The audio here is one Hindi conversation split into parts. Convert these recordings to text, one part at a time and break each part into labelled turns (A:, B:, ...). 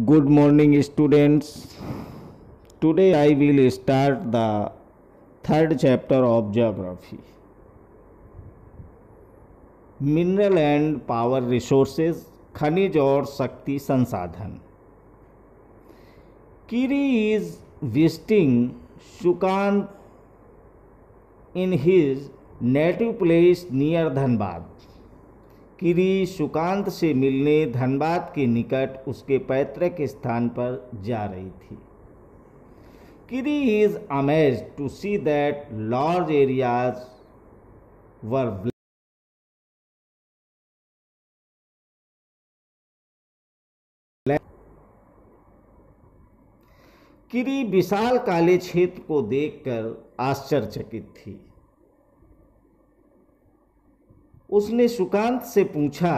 A: Good morning, students. Today I will start the third chapter of geography. Mineral and power resources, खनिज और शक्ति संसाधन. Kiri is visiting Shukant in his native place near Dhanbad. किरी सुकांत से मिलने धनबाद के निकट उसके पैतृक स्थान पर जा रही थी. Kiri is amazed to see that large areas were Kiri विशाल काले क्षेत्र को देखकर आश्चर्यचकित थी. उसने सुकांत से पूछा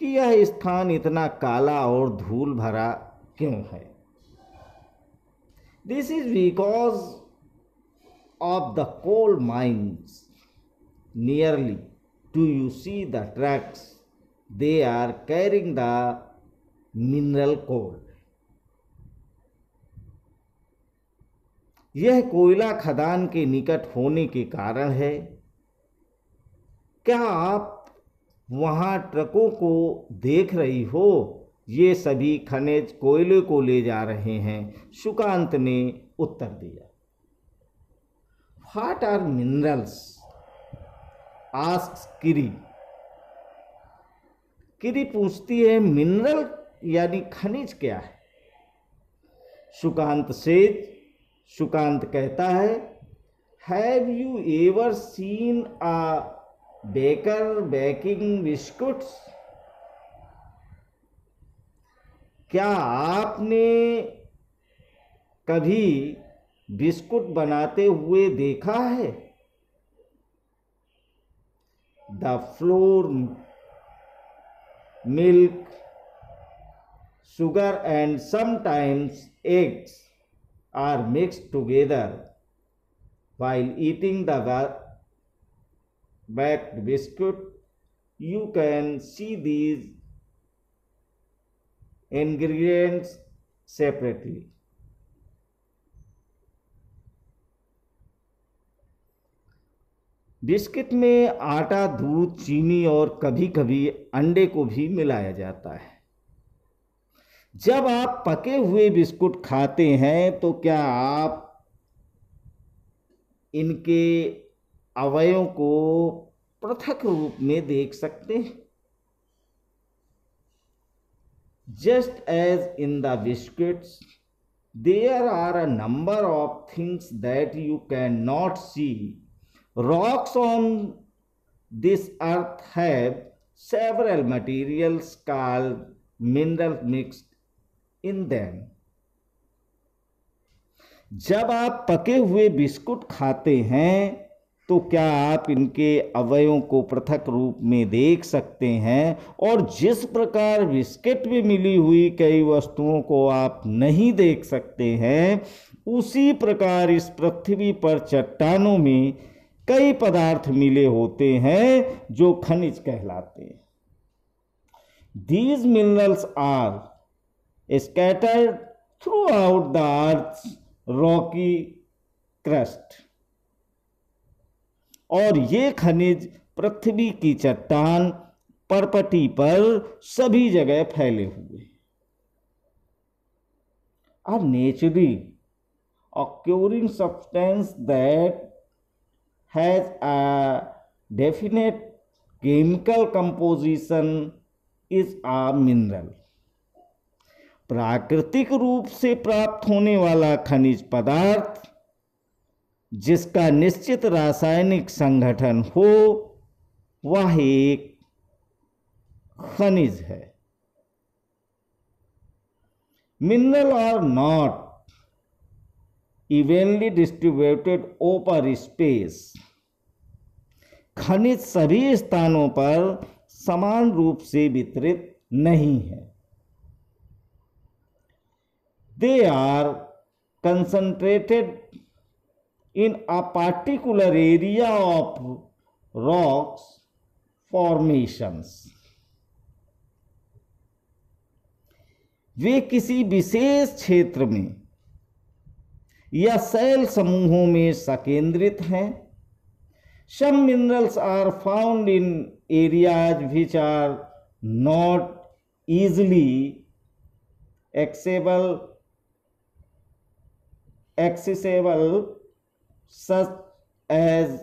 A: कि यह स्थान इतना काला और धूल भरा क्यों है. This is because of the coal mines nearly. Do you see the trucks? They are carrying the mineral coal. यह कोयला खदान के निकट होने के कारण है. क्या आप वहां ट्रकों को देख रही हो? ये सभी खनिज कोयले को ले जा रहे हैं, सुकांत ने उत्तर दिया. What are minerals? आस्क्स किरी. किरी पूछती है, मिनरल यानी खनिज क्या है? सुकांत कहता है, have you ever seen a baker baking biscuits? क्या आपने कभी बिस्कुट बनाते हुए देखा है? The floor, milk, sugar and sometimes eggs are mixed together while eating the baked biscuit. You can see these ingredients separately. Biscuit में आटा, दूध, चीनी और कभी कभी अंडे को भी मिलाया जाता है. जब आप पके हुए बिस्कुट खाते हैं तो क्या आप इनके अवयवों को पृथक रूप में देख सकते हैं? Just as in the biscuits there are a number of things that you can not see. Rocks on this earth have several materials called mineral mixed in them. जब आप पके हुए बिस्कुट खाते हैं तो क्या आप इनके अवयवों को पृथक रूप में देख सकते हैं? और जिस प्रकार बिस्किट में मिली हुई कई वस्तुओं को आप नहीं देख सकते हैं, उसी प्रकार इस पृथ्वी पर चट्टानों में कई पदार्थ मिले होते हैं जो खनिज कहलाते हैं. These minerals are scattered throughout the earth's rocky crust. और ये खनिज पृथ्वी की चट्टान परपटी पर सभी जगह फैले हुए. A naturally occurring substance that has a definite chemical composition is a mineral. प्राकृतिक रूप से प्राप्त होने वाला खनिज पदार्थ जिसका निश्चित रासायनिक संगठन हो, वह एक खनिज है. Mineral are not evenly distributed over space. खनिज सभी स्थानों पर समान रूप से वितरित नहीं है. They are concentrated in a particular area of rocks formations. वे किसी विशेष क्षेत्र में या शैल समूहों में संकेंद्रित हैं। Some minerals are found in areas which are not easily accessible, such as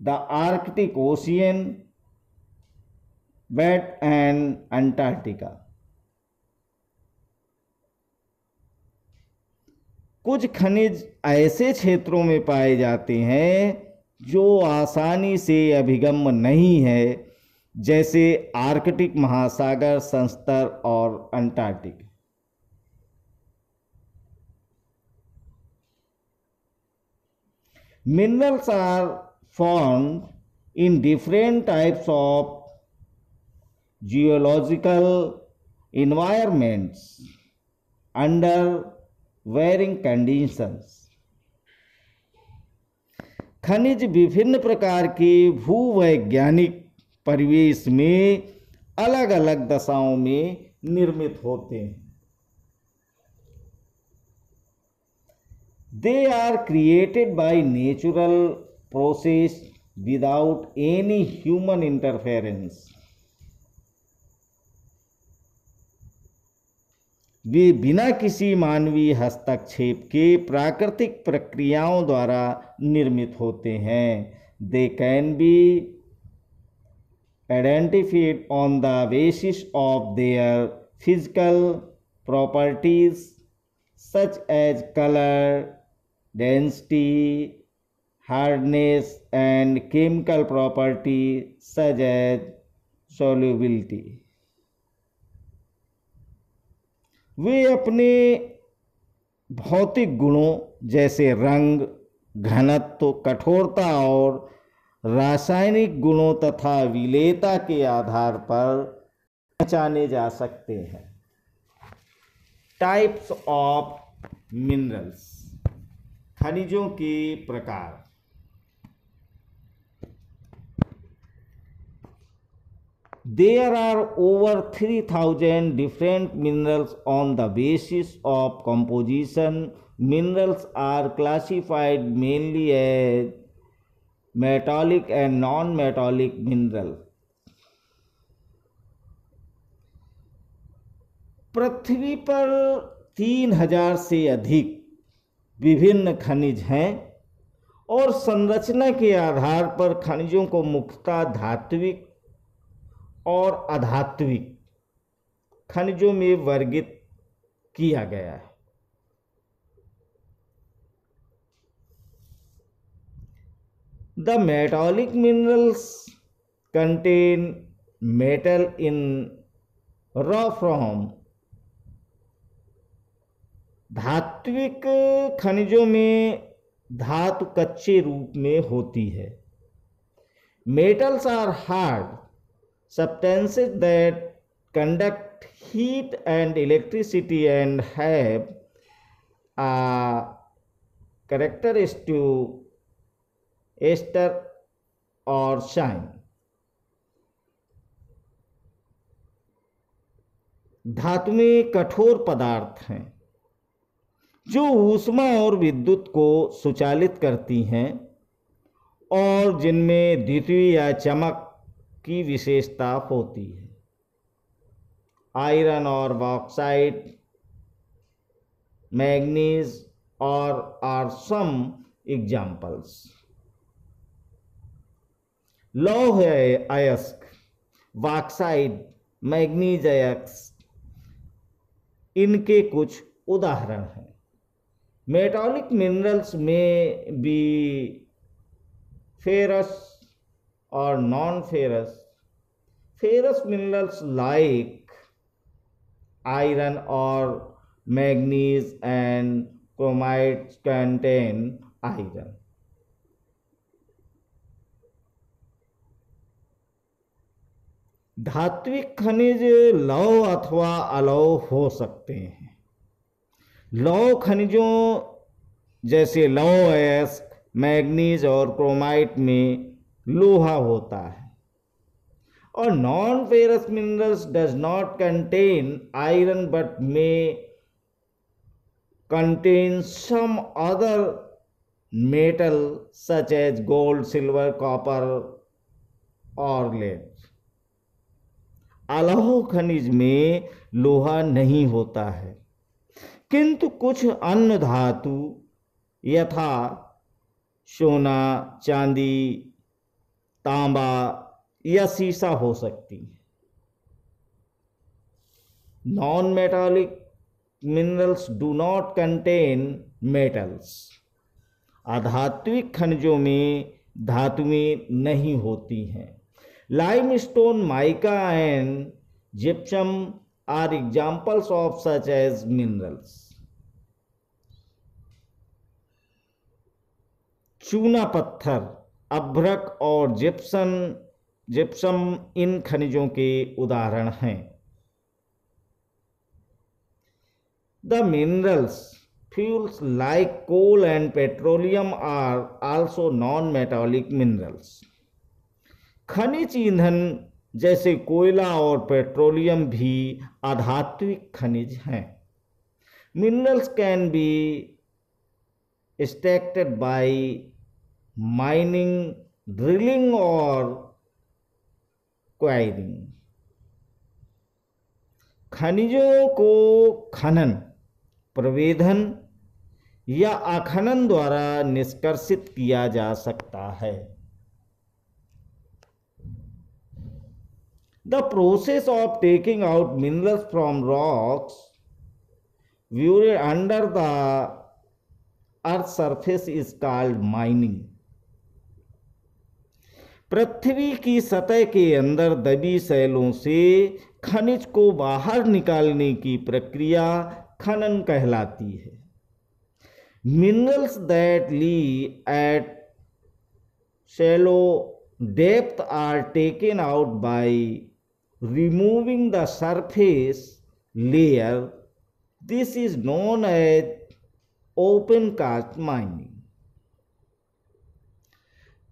A: the Arctic Ocean, wet and Antarctica. कुछ खनिज ऐसे क्षेत्रों में पाए जाते हैं जो आसानी से अभिगम्य नहीं है, जैसे आर्कटिक महासागर, संस्तर और Antarctic. Minerals are found in different types of geological environments under varying conditions. खनिज विभिन्न प्रकार के भूवैज्ञानिक परिवेश में अलग अलग दशाओं में निर्मित होते हैं। They are created by natural process without any human interference. वे बिना किसी मानवीय हस्तक्षेप के प्राकृतिक प्रक्रियाओं द्वारा निर्मित होते हैं। They can be identified on the basis of their physical properties such as color, density, hardness, and chemical property such as solubility. वे अपने भौतिक गुणों जैसे रंग, घनत्व, कठोरता और रासायनिक गुणों तथा विलेयता के आधार पर पहचाने जा सकते हैं। टाइप्स ऑफ मिनरल्स, खनिजों के प्रकार। There are over 3,000 different minerals on the basis of composition. Minerals are classified mainly as metallic and non-metallic minerals. पृथ्वी पर 3,000 से अधिक विभिन्न खनिज हैं और संरचना के आधार पर खनिजों को मुख्यतः धात्विक और अधात्विक खनिजों में वर्गित किया गया है। The metallic minerals contain metal in raw form. धात्विक खनिजों में धातु कच्चे रूप में होती है। Metals are hard substances that conduct heat and electricity and have a characteristic ester or shine. धातुएं कठोर पदार्थ हैं जो ऊष्मा और विद्युत को सुचालित करती हैं और जिनमें द्वितीय या चमक की विशेषता होती है। आयरन और बॉक्साइट, मैग्नीज और आर सम एग्जाम्पल्स। लौह अयस्क, बॉक्साइट, मैग्नीज अयस्क इनके कुछ उदाहरण हैं। मेटालिक मिनरल्स में भी ferrous or non-ferrous. Ferrous minerals like iron or manganese and chromite contain iron. धात्विक खनिज लौह अथवा अलौह हो सकते हैं। लौह खनिजों जैसे लौह अयस्क, मैग्नीज और क्रोमाइट में लोहा होता है। और non ferrous minerals does not contain iron but may contains some other metal such as gold, silver, copper और lead. अलौह खनिज में लोहा नहीं होता है, किंतु कुछ अन्य धातु यथा सोना, चांदी, तांबा या सीसा हो सकती है। Non metallic minerals do not contain metals. अधात्विक खनिजों में धातुएं नहीं होती हैं। Limestone, mica and gypsum are examples of such as minerals. चूना पत्थर, अभ्रक और जिप्सम इन खनिजों के उदाहरण हैं। The minerals, fuels like coal and petroleum are also non-metallic minerals. खनिज ईंधन जैसे कोयला और पेट्रोलियम भी अधात्विक खनिज हैं। Minerals can be extracted by mining, drilling or quarrying. खनिजों को खनन, प्रवेधन या अखनन द्वारा निष्कर्षित किया जा सकता है। The process of taking out minerals from rocks buried under the earth surface is called mining. पृथ्वी की सतह के अंदर दबी शैलों से खनिज को बाहर निकालने की प्रक्रिया खनन कहलाती है। Minerals that lie at shallow depth are taken out by removing the surface layer. This is known as open cast mining.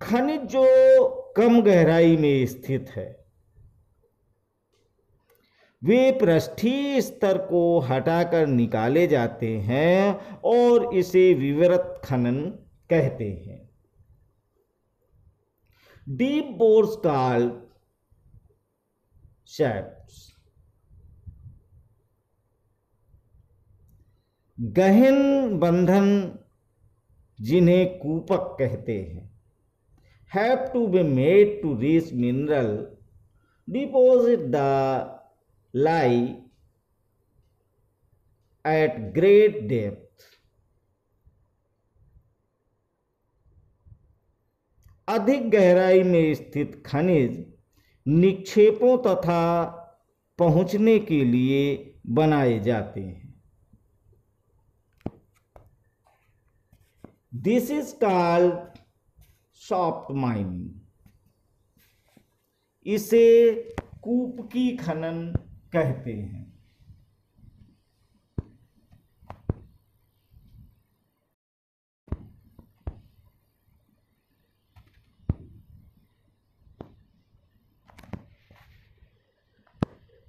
A: खनिज जो कम गहराई में स्थित है वे पृष्ठीय स्तर को हटाकर निकाले जाते हैं और इसे विवृत खनन कहते हैं। Deep bores called shafts. गहन बंधन जिन्हें कूपक कहते हैं have to be made to reach mineral deposit the lie at great depth. अधिक गहराई में स्थित खनिज निक्षेपों तथा पहुंचने के लिए बनाए जाते हैं। This is called soft mining. इसे कूपकी खनन कहते हैं।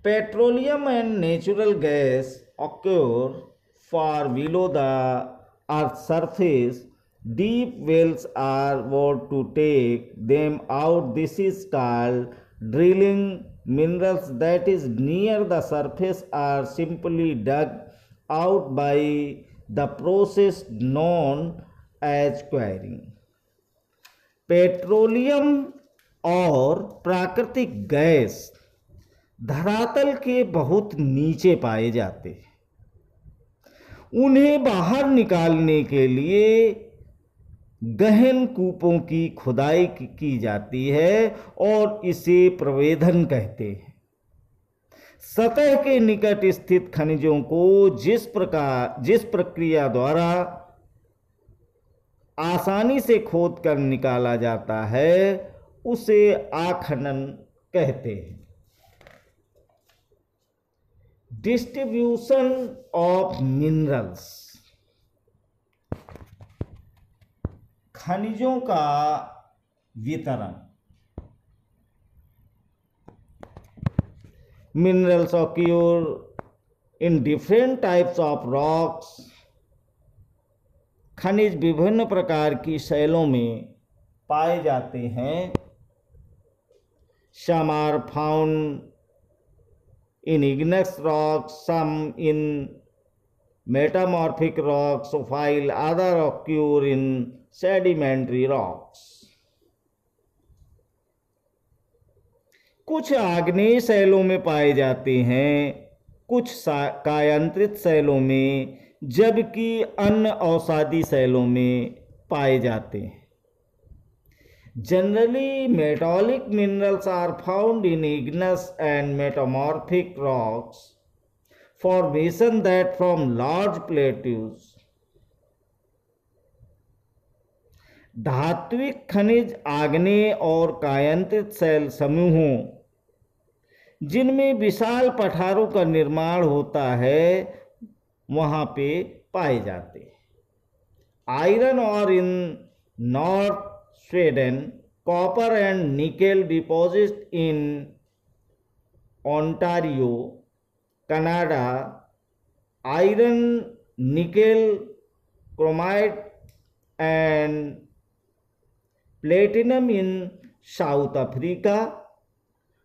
A: Petroleum and natural gas occur far below the earth's surface. Deep wells are bored to take them out. This is called drilling. Minerals that is near the surface are simply dug out by the process known as quarrying. Petroleum और प्राकृतिक गैस धरातल के बहुत नीचे पाए जाते हैं। उन्हें बाहर निकालने के लिए गहन कूपों की खुदाई की जाती है और इसे प्रवेधन कहते हैं। सतह के निकट स्थित खनिजों को जिस प्रक्रिया द्वारा आसानी से खोद कर निकाला जाता है उसे आखनन कहते हैं। डिस्ट्रीब्यूशन ऑफ मिनरल्स, खनिजों का वितरण। Minerals occur in different types of rocks. खनिज विभिन्न प्रकार की शैलों में पाए जाते हैं. Some are found in igneous rocks, some in metamorphic rocks, while other occur in sedimentary rocks. कुछ आग्नेय शैलों में पाए जाते हैं, कुछ कायांतरित शैलों में, जबकि अन्य अवसादी शैलों में पाए जाते हैं. Generally, metallic minerals are found in igneous and metamorphic rocks, formation that form large plateaus. धात्विक खनिज आग्नेय और कायांतरित शैल समूहों जिनमें विशाल पठारों का निर्माण होता है वहां पे पाए जाते हैं. आयरन और इन north Sweden, copper and nickel deposits in Ontario, Canada, iron, nickel, chromite and platinum in South Africa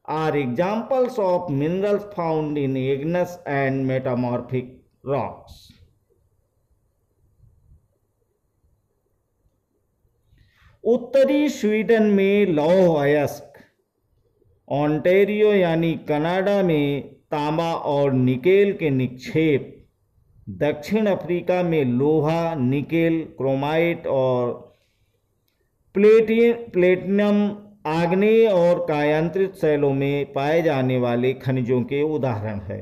A: are examples of minerals found in igneous and metamorphic rocks. उत्तरी स्वीडन में लौह अयस्क, ओंटारियो यानी कनाडा में तांबा और निकेल के निक्षेप, दक्षिण अफ्रीका में लोहा, निकेल, क्रोमाइट और प्लेटिनम आग्नेय और कायांतरित शैलों में पाए जाने वाले खनिजों के उदाहरण है.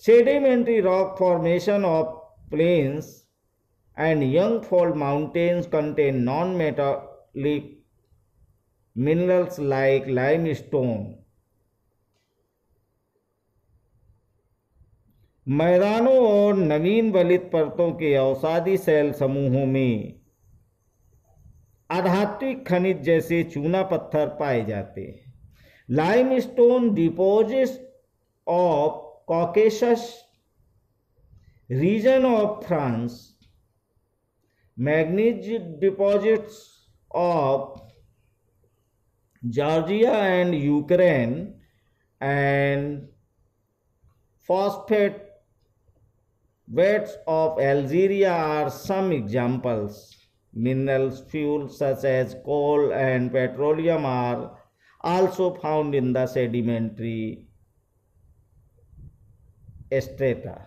A: Sedimentary rock formation of plains and young fold mountains contain non-metallic minerals like limestone. मैदानों और नवीन वलित परतों के अवसादी शैल समूहों में अधात्विक खनिज जैसे चूना पत्थर पाए जाते हैं. Limestone deposits of Caucasus region of France, manganese deposits of Georgia and Ukraine, and phosphate beds of Algeria are some examples. Minerals, fuels such as coal and petroleum are also found in the sedimentary strata.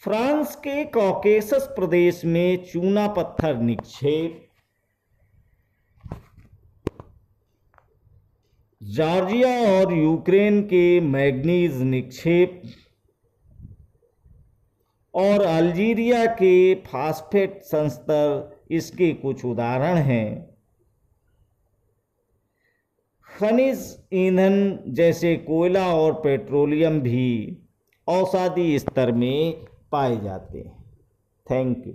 A: France के कॉकेसस प्रदेश में चूना पत्थर निक्षेप, जॉर्जिया और यूक्रेन के मैग्नीज निक्षेप और अल्जीरिया के फास्फेट संस्तर इसके कुछ उदाहरण हैं. खनिज ईंधन जैसे कोयला और पेट्रोलियम भी औषधि स्तर में पाए जाते हैं. Thank you.